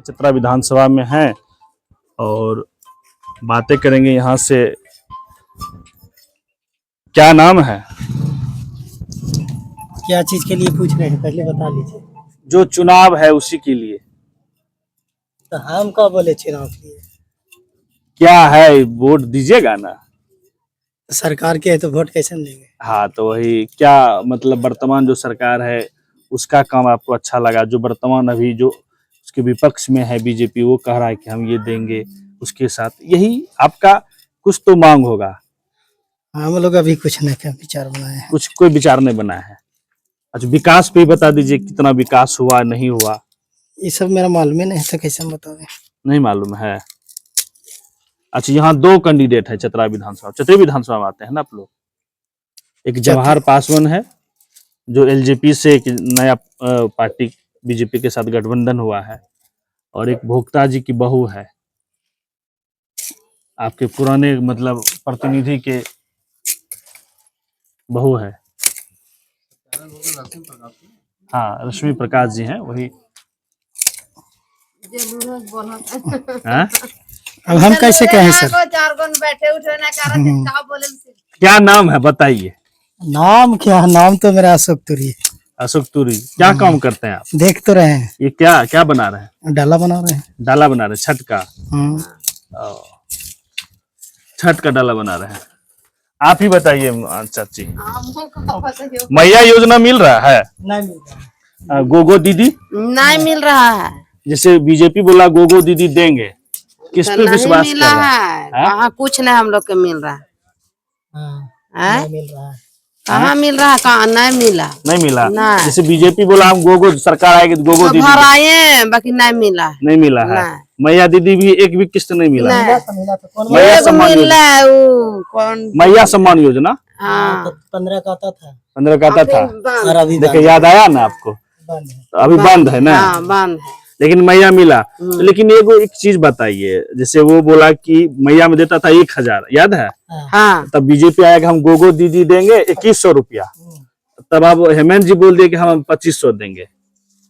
चतरा विधानसभा में हैं और बातें करेंगे यहाँ से। क्या नाम है? क्या चीज के लिए पूछ रहे हैं पहले बता लीजिए। जो चुनाव है उसी के लिए। तो हम कब बोले चुनाव के लिए? क्या है, वोट दीजिएगा ना? सरकार के है तो वोट कैसे देंगे? हाँ, तो वही क्या मतलब वर्तमान जो सरकार है उसका काम आपको अच्छा लगा? जो वर्तमान अभी जो उसके विपक्ष में है बीजेपी, वो कह रहा है कि हम ये देंगे, उसके साथ यही आपका कुछ तो मांग होगा। हम लोग अभी कुछ नहीं क्या विचार बनाए हैं। कुछ कोई विचार नहीं बना है। अच्छा, विकास पे बता दीजिए, कितना विकास हुआ नहीं हुआ? ये सब मेरा मालूम ही नहीं है तो कैसे हम बताओगे? नहीं मालूम है। अच्छा, यहाँ दो कैंडिडेट है चतरा विधानसभा, चतरी विधानसभा में आते हैं ना आप लोग। एक जवाहर पासवान है जो एलजेपी से एक नया पार्टी बीजेपी के साथ गठबंधन हुआ है, और एक भोक्ता जी की बहू है, आपके पुराने मतलब प्रतिनिधि के बहू है। हाँ, रश्मि प्रकाश जी हैं वही। हाँ? अब हम कैसे कहें सर? क्या नाम है बताइए? नाम क्या है? नाम तो मेरा अशोक तुरी है। अशोक तुरी। क्या काम करते हैं आप? देख तो रहे हैं। ये क्या क्या बना रहे हैं? डाला बना रहे हैं। डाला बना रहे हैं, छठ का। छठ का डाला बना रहे हैं। आप ही बताइए चाची, मैया योजना मिल रहा है? नहीं मिल रहा है। गोगो दीदी नहीं मिल रहा है। जैसे बीजेपी बोला गोगो दीदी देंगे, किस पे विश्वास कर मिला रहा है? कहाँ कुछ नहीं हम लोग के मिल रहा है। नहीं मिल रहा है। कहाँ मिल रहा है? कहाँ नहीं मिला। नहीं मिला। नहीं। जैसे बीजेपी बोला हम गोगो सरकार आएगी तो गोगो दीदी भर आए बाकी नहीं मिला। नहीं मिला है। मैया दीदी भी एक भी किस्त नहीं मिला। मिला तो कौन मैया सम्मान मिल योजना, रहा है वो कौन? मैया सम्मान योजना हाँ 15 का आता था। 15 का आता था। और अभी देखिए याद आया ना आपको? बंद है। तो अभी बंद है ना। हाँ बंद है। लेकिन मैया मिला। तो लेकिन एक चीज बताइए, जैसे वो बोला कि मैया में देता था 1000, याद है? हाँ तब बीजेपी आएगा हम गोगो दीदी देंगे 2100 रुपया। तब अब हेमंत जी बोल दिए कि हम 2500 देंगे।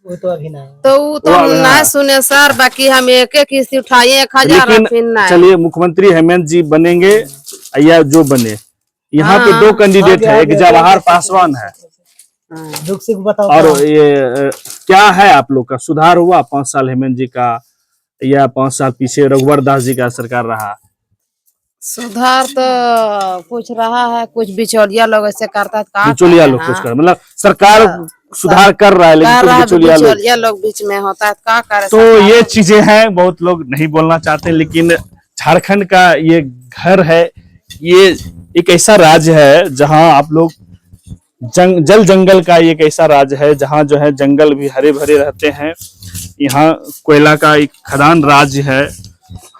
वो तो अभी नहीं। तो वो तो हम नहीं सुने सर, बाकी हम एक एक किस्त उठाए 1000। लेकिन चलिए मुख्यमंत्री हेमंत जी बनेंगे या जो बने, यहाँ पे दो कैंडिडेट है, एक जवाहर पासवान है। दुख सुख बताओ। और ये क्या है आप लोग का सुधार हुआ 5 साल हेमंत जी का, या 5 साल पीछे रघुवर दास जी का सरकार रहा? सुधार तो कुछ रहा है, कुछ बिचौलिया लोग ऐसे करता है। बिचौलिया लोग कुछ कर, मतलब सरकार सुधार कर रहा है लेकिन कुछ बिचौलिया लोग बीच में होता है, क्या करे? तो ये चीजें हैं, बहुत लोग नहीं बोलना चाहते, लेकिन झारखंड का ये घर है, ये एक ऐसा राज्य है जहां आप लोग जल जंगल का एक ऐसा राज्य है जहां जो है जंगल भी हरे भरे रहते हैं। यहाँ कोयला का एक खदान राज्य है।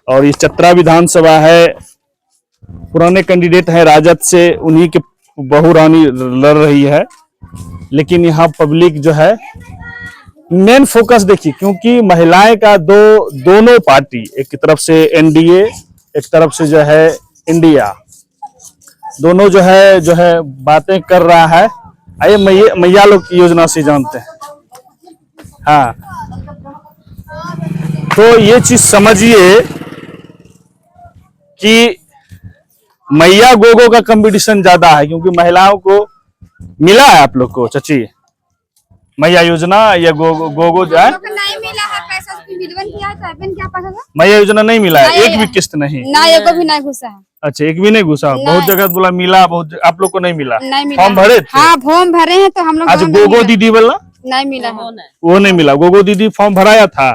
और ये चतरा विधानसभा है, पुराने कैंडिडेट है राजद से, उन्हीं के बहू रानी लड़ रही है। लेकिन यहाँ पब्लिक जो है मेन फोकस देखिए, क्योंकि महिलाएं का दोनों पार्टी, एक तरफ से एनडीए, एक तरफ से जो है इंडिया, दोनों जो है बातें कर रहा है। आइए मैया लोग की योजना से जानते हैं। हाँ, तो ये चीज समझिए कि मैया गोगो का कंपटीशन ज्यादा है, क्योंकि महिलाओं को मिला है आप लोग को चाची मैया योजना या गोगो जो है? नहीं मिला है पैसा, किया है तो क्या पता था? मैया योजना नहीं मिला है, एक भी किस्त नहीं ना, एक भी नहीं घुसा है। अच्छा, एक भी नहीं घुसा। बहुत जगह बोला मिला, बहुत आप लोग को नहीं मिला। नहीं मिला। फॉर्म भरे थे? हाँ फॉर्म भरे हैं तो हम लोग। अच्छा, गोगो दीदी वाला नहीं मिला है। वो नहीं मिला। गोगो दीदी फॉर्म भराया था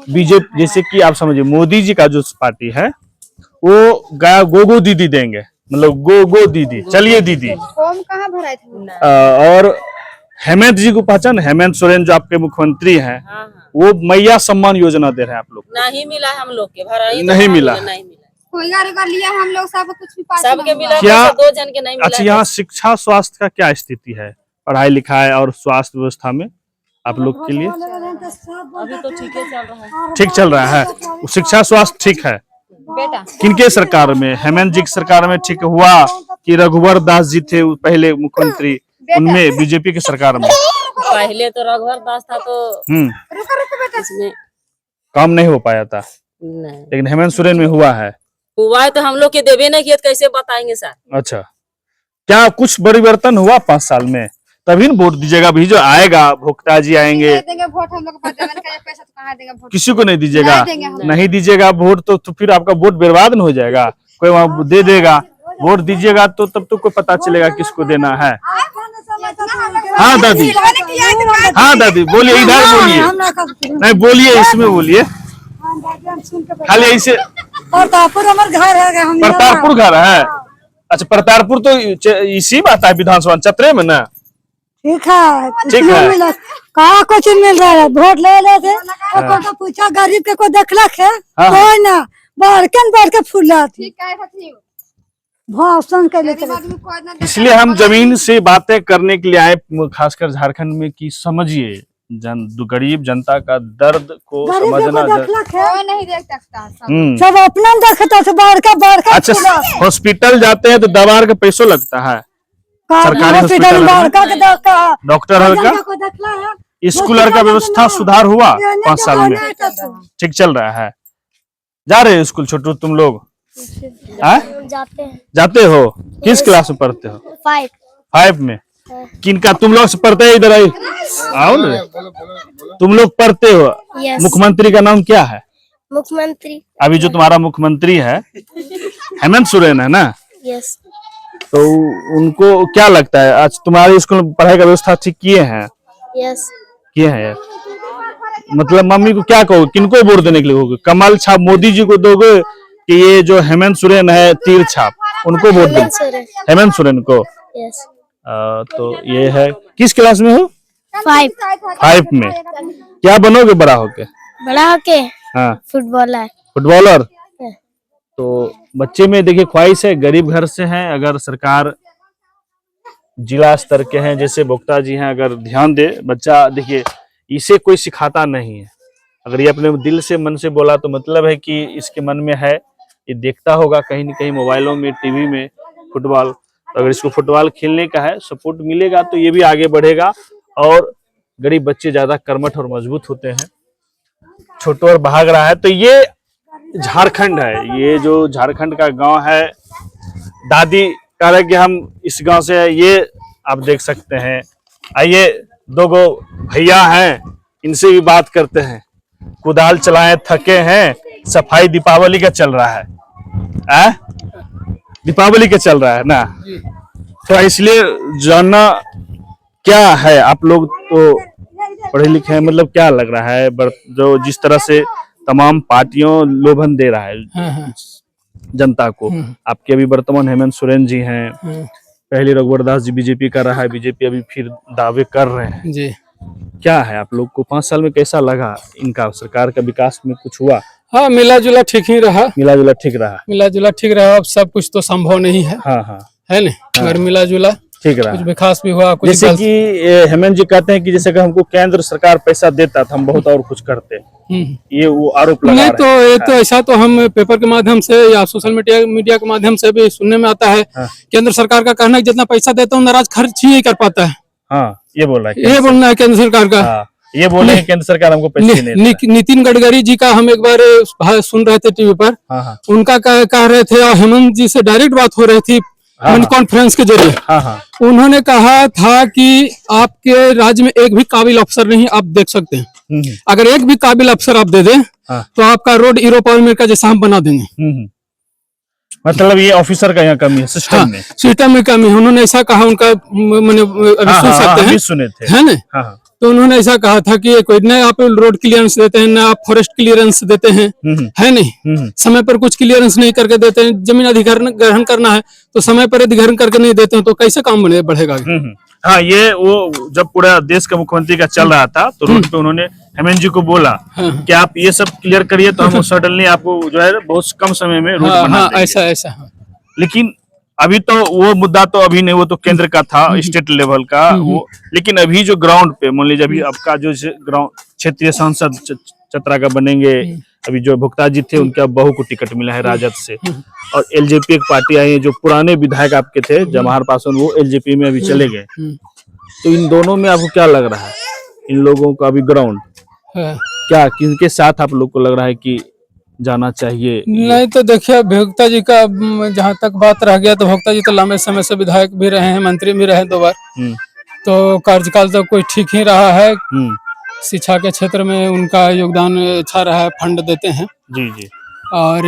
बीजेपी। जैसे कि आप समझिए मोदी जी का जो पार्टी है वो गोगो दीदी देंगे, मतलब गोगो दीदी। चलिए दीदी, फॉर्म कहाँ भराए थे? और हेमंत जी को पहचान, हेमंत सोरेन जो आपके मुख्यमंत्री हैं, वो मैया सम्मान योजना दे रहे हैं आप लोग। नहीं मिला हम लोग के, भराई नहीं मिला। कोई गाड़ी लिया हम लोग, सब कुछ भी पास सबके मिला, क्या? 2 जन के नहीं मिला। अच्छा, यहाँ शिक्षा स्वास्थ्य का क्या स्थिति है, पढ़ाई लिखाई और स्वास्थ्य व्यवस्था में आप लोग के लिए? अभी तो ठीक चल रहा है। ठीक चल रहा है, शिक्षा स्वास्थ्य ठीक है। बेटा किनके सरकार में? हेमंत जी की सरकार में ठीक हुआ कि रघुवर दास जी थे पहले मुख्यमंत्री, उनमें बीजेपी की सरकार में? पहले तो रघुवर दास था तो रुको बेटा। इसमें काम नहीं हो पाया था, नहीं लेकिन हेमंत सोरेन में हुआ है। हुआ है तो हम लोग के देवे नहीं किया तो कैसे बताएंगे सर। अच्छा, क्या कुछ परिवर्तन हुआ 5 साल में? तभी न वोट दीजिएगा। अभी जो आएगा भोक्ता जी आएंगे, नहीं देंगे वोट हम लोग को, पता नहीं पैसा तो कहाँ देंगे वोट, किसी को नहीं दीजिएगा। नहीं देंगे हम। नहीं दीजिएगा वोट तो फिर आपका वोट बर्बाद न हो जाएगा। कोई वहाँ दे देगा, वोट दीजिएगा तो तब तो को पता चलेगा किसको देना है। हाँ दादी, हाँ दादी बोलिए, इधर बोलिए, नहीं बोलिए, इसमें बोलिए, खाली ऐसे। प्रतापपुर हमारे घर है, हम प्रतापपुर घर है? अच्छा, प्रतापपुर तो इसी बात है विधानसभा चतरे में ना। ठीक है, ठीक है। कहाँ कुछ मिल रहा है, वोट ले लेते तो पूछा गरीब के कोई देखलक है? हाँ। कोई ना, बढ़ के फूला थी ठीक है सचिव, भाषण के लिए। गरीब आदमी को इतना इसलिए हम जमीन से बातें करने के लिए आए, खासकर झारखंड में, कि समझिए गरीब जनता का दर्द को गरीब के समझना। कोई देखलक है? कोई नहीं देख सकता सब। सब अपना देखता था, बढ़ अच्छा, हॉस्पिटल जाते हैं तो दवा का पैसों लगता है। सरकारी हॉस्पिटल में डॉक्टर का, स्कूल का व्यवस्था सुधार हुआ 5 साल में? ठीक चल रहा है? जा रहे हो स्कूल छोटू तुम लोग? जाते हो? किस क्लास में पढ़ते हो? 5 में। किनका तुम लोग पढ़ते हो? इधर आओ ना, तुम लोग पढ़ते हो? मुख्यमंत्री का नाम क्या है? मुख्यमंत्री अभी जो तुम्हारा मुख्यमंत्री है हेमंत सोरेन है ना? यस। तो उनको क्या लगता है आज तुम्हारे स्कूल में पढ़ाई का व्यवस्था ठीक किए हैं? यस किए हैं। मतलब मम्मी को क्या कहोगे, किनको वोट देने के लिए कहोगे? कमल छाप मोदी जी को दोगे कि ये जो हेमंत सोरेन है तीर छाप, उनको वोट देंगे? हेमंत सोरेन को। यस। तो ये है। किस क्लास में हो? 5 में। क्या बनोगे बड़ा होके? बड़ा होके हाँ, फुटबॉलर। फुटबॉलर। तो बच्चे में देखिए ख्वाहिश है, गरीब घर से हैं, अगर सरकार जिला स्तर के हैं जैसे भोक्ता जी हैं, अगर ध्यान दे, बच्चा देखिए इसे कोई सिखाता नहीं है। अगर ये अपने दिल से मन से बोला तो मतलब है कि इसके मन में है, ये देखता होगा कहीं न कहीं मोबाइलों में, टीवी में फुटबॉल। तो अगर इसको फुटबॉल खेलने का है, सपोर्ट मिलेगा तो ये भी आगे बढ़ेगा। और गरीब बच्चे ज्यादा कर्मठ और मजबूत होते हैं। छोटू और भाग रहा है। तो ये झारखंड है, ये जो झारखंड का गांव है। दादी कह रहे कि हम इस गांव से है, ये आप देख सकते हैं। आइए, 2 भैया हैं, इनसे भी बात करते हैं। कुदाल चलाए थके हैं, सफाई दीपावली का चल रहा है। दीपावली का चल रहा है ना, तो इसलिए जानना क्या है, आप लोग तो पढ़े लिखे हैं, मतलब क्या लग रहा है जो जिस तरह से तमाम पार्टियों लोभन दे रहा है जनता को? आपके अभी वर्तमान हेमंत सोरेन जी हैं, पहले रघुवर दास जी बीजेपी कर रहा है, बीजेपी अभी फिर दावे कर रहे हैं जी। क्या है आप लोग को 5 साल में कैसा लगा इनका सरकार का विकास में कुछ हुआ? हाँ, मिला जुला ठीक ही रहा। मिला जुला ठीक रहा। मिला जुला ठीक रहा। अब सब कुछ तो संभव नहीं है। हाँ हाँ, है ना? अगर मिला जुला ठीक रहा, कुछ विकास भी हुआ, कुछ जैसे कि हेमंत जी कहते हैं कि जैसे कि हमको केंद्र सरकार पैसा देता था, हम बहुत और कुछ करते, ये वो आरोप लगा नहीं। रहे तो ये तो ऐसा तो हम पेपर के माध्यम से या सोशल मीडिया के माध्यम से भी सुनने में आता है। केंद्र सरकार का कहना है जितना पैसा देता हूँ नाराज खर्च ही कर पाता है। हाँ, ये बोल रहा है, ये बोलना है केंद्र सरकार का। ये बोले हैं केंद्र सरकार हमको पैसे नहीं देता। नितिन गडकरी जी का हम एक बार सुन रहे थे टीवी पर। उनका कह रहे थे, और हेमंत जी से डायरेक्ट बात हो रही थी कॉन्फ्रेंस के जरिए। उन्होंने कहा था कि आपके राज्य में एक भी काबिल अफसर नहीं, आप देख सकते हैं। अगर एक भी काबिल अफसर आप दे दें तो आपका रोड यूरोप अमेरिका जैसा हम बना देंगे। मतलब ये ऑफिसर का यहाँ कमी है सिस्टम में। सिस्टम में कमी है, उन्होंने ऐसा कहा। उनका मैंने अभी सुन सकते हैं, सुने थे, है ना? तो उन्होंने ऐसा कहा था कि कोई न आप रोड क्लियरेंस देते हैं, न आप फॉरेस्ट क्लियरेंस देते हैं, है नहीं? समय पर कुछ क्लियरेंस नहीं करके देते हैं। जमीन अधिग्रहण ग्रहण करना है तो समय पर अधिग्रहण करके नहीं देते हैं, तो कैसे काम बढ़ेगा? हाँ, ये वो जब पूरा देश का मुख्यमंत्री का चल रहा था तो रोड पे उन्होंने हेमंत जी को बोला कि आप ये सब क्लियर करिए तो हम सडनली आपको जो है बहुत कम समय में रोड बना देंगे। ऐसा। लेकिन अभी तो वो मुद्दा तो अभी नहीं, वो तो केंद्र का था, स्टेट लेवल का वो। लेकिन अभी जो ग्राउंड पे मान लीजिए, अभी आपका जो ग्राउंड क्षेत्रीय सांसद चतरा का बनेंगे, अभी जो भोक्ता जी थे उनका बहू को टिकट मिला है राजद से, और एलजेपी एक पार्टी आई है, जो पुराने विधायक आपके थे जवाहर पासवान, वो एलजेपी में अभी चले गए। तो इन दोनों में आपको क्या लग रहा है, इन लोगों का अभी ग्राउंड क्या किनके साथ आप लोग को लग रहा है कि जाना चाहिए? नहीं तो देखिए भोक्ता जी का जहाँ तक बात रह गया तो भोक्ता जी तो लंबे समय से विधायक भी रहे हैं, मंत्री भी रहे 2 बार, हम्म, तो कार्यकाल तो कोई ठीक ही रहा है। हम्म, शिक्षा के क्षेत्र में उनका योगदान अच्छा रहा है, फंड देते हैं। जी जी। और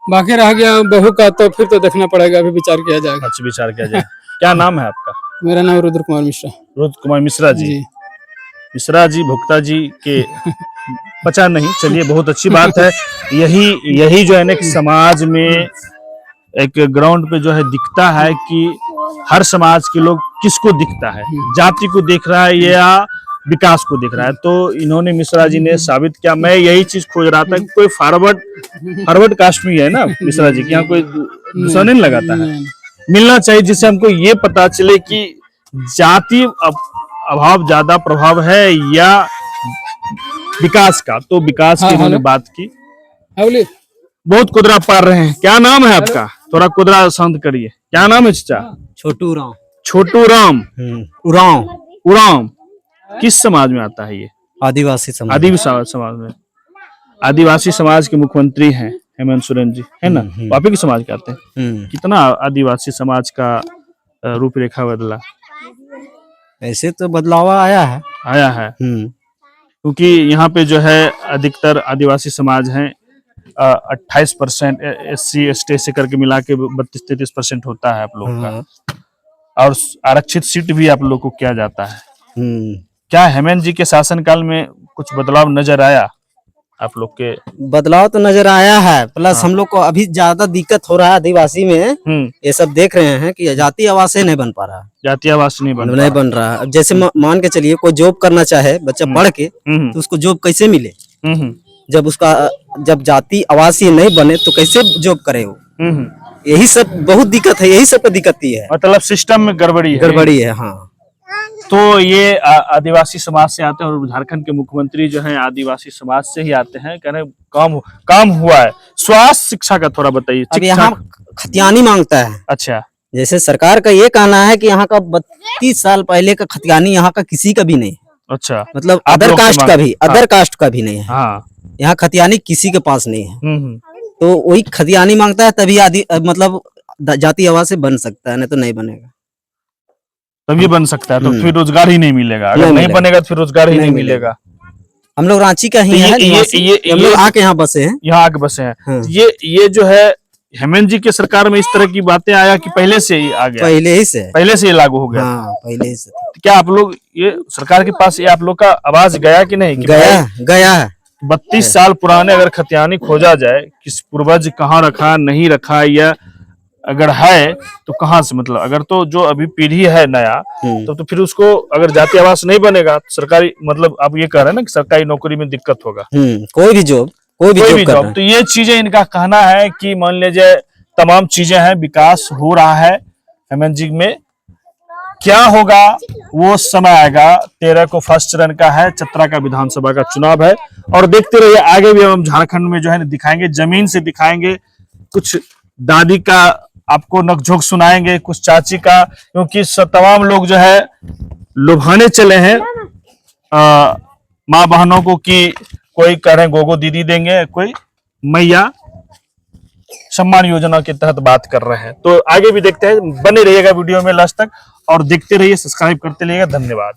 बाकी रह गया बहू का तो फिर तो देखना पड़ेगा, अभी विचार किया जाएगा। अच्छा, विचार किया जाए। क्या नाम है आपका? मेरा नाम रुद्र कुमार मिश्रा। रुद्र कुमार मिश्रा जी। जी मिश्रा जी भुक्ता जी के पता नहीं, चलिए बहुत अच्छी बात है। यही जो है ना समाज में एक ग्राउंड पे जो है दिखता है कि हर समाज के लोग किसको दिखता है, जाति को देख रहा है या विकास को देख रहा है। तो इन्होंने मिश्रा जी ने साबित किया। मैं यही चीज खोज रहा था कि कोई फॉरवर्ड कास्ट में है ना मिश्रा जी, यहाँ कोई दूसरा नहीं लगाता है, मिलना चाहिए, जिससे हमको ये पता चले कि जाति अभाव ज्यादा प्रभाव है या विकास का। तो विकास की इन्होंने बात की। बोलिए। बहुत कुदरा पार रहे हैं। क्या नाम है आपका? थोड़ा कुदरा शांत करिए। क्या नाम है चाचा? छोटू राम। छोटू राम। उरांव। उरांव किस समाज में आता है ये? आदिवासी समाज। आदिवासी समाज में। आदिवासी समाज के मुख्यमंत्री हैं हेमंत सोरेन जी, है ना? आप ही के समाज के आते हैं। कितना आदिवासी समाज का रूपरेखा बदला? ऐसे तो बदलाव आया है। क्योंकि यहाँ पे जो है अधिकतर आदिवासी समाज हैं। 28% SC ST से करके मिला के 32-33% होता है आप लोग का, और आरक्षित सीट भी आप लोग को किया जाता है। क्या हेमंत जी के शासनकाल में कुछ बदलाव नजर आया आप लोग के? बदलाव तो नजर आया है, प्लस हम लोग को अभी ज्यादा दिक्कत हो रहा है आदिवासी में। ये सब देख रहे हैं कि जाति आवास नहीं बन पा रहा। जाति आवास नहीं बन रहा। अब जैसे मान के चलिए कोई जॉब करना चाहे बच्चा पढ़ के, तो उसको जॉब कैसे मिले? जब जाति आवास ही नहीं बने तो कैसे जॉब करे वो? यही सब बहुत दिक्कत है, यही सब पे दिक्कत है। मतलब सिस्टम में गड़बड़ी है। हाँ। तो ये आदिवासी समाज से आते हैं और झारखंड के मुख्यमंत्री जो हैं आदिवासी समाज से ही आते हैं। कह रहे काम हुआ है। स्वास्थ्य शिक्षा का थोड़ा बताइए। अब यहाँ खतियानी मांगता है। अच्छा। जैसे सरकार का ये कहना है कि यहाँ का 32 साल पहले का खतियानी यहाँ का किसी का भी नहीं। अच्छा। मतलब अदर कास्ट का भी नहीं है। हाँ। यहाँ खतियानी किसी के पास नहीं है। तो वही खतियानी मांगता है, तभी मतलब जाति आवास से बन सकता है, नहीं तो नहीं बनेगा। तभी बन सकता है, तो फिर रोजगार ही नहीं मिलेगा। अगर नहीं बनेगा तो फिर रोजगार ही नहीं मिलेगा। हम लोग रांची का ही है, हम लोग आके यहाँ बसे हैं। यहाँ आके बसे हैं। हाँ। ये जो है हेमंत जी के सरकार में इस तरह की बातें आया कि पहले से ही आ गया? पहले से ही लागू हो गया। हाँ, पहले से। क्या आप लोग ये सरकार के पास ये आप लोग का आवाज गया कि नहीं? गया है। 32 साल पुराने अगर खतियानी खोजा जाए, किस पूर्वज कहाँ रखा नहीं रखा, या अगर है तो कहाँ से, मतलब अगर तो जो अभी पीढ़ी है नया, तो फिर उसको अगर जाति आवास नहीं बनेगा सरकारी, मतलब आप ये कह रहे हैं ना कि सरकारी नौकरी में दिक्कत होगा। कोई भी जॉब तो ये चीजें इनका कहना है कि मान लीजिए तमाम चीजें हैं, विकास हो रहा है हेमंत जी में। क्या होगा वो समय आएगा। 13 को फर्स्ट चरण का है, चतरा का विधानसभा का चुनाव है, और देखते रहिए आगे भी हम झारखंड में जो है दिखाएंगे, जमीन से दिखाएंगे। कुछ दादी का आपको नकझोंक सुनाएंगे, कुछ चाची का, क्योंकि तमाम लोग जो है लुभाने चले हैं माँ बहनों को कि कोई कह रहे हैं गोगो दीदी देंगे, कोई मैया सम्मान योजना के तहत बात कर रहे हैं। तो आगे भी देखते हैं, बने रहिएगा वीडियो में लास्ट तक और देखते रहिए, सब्सक्राइब करते रहिएगा। धन्यवाद।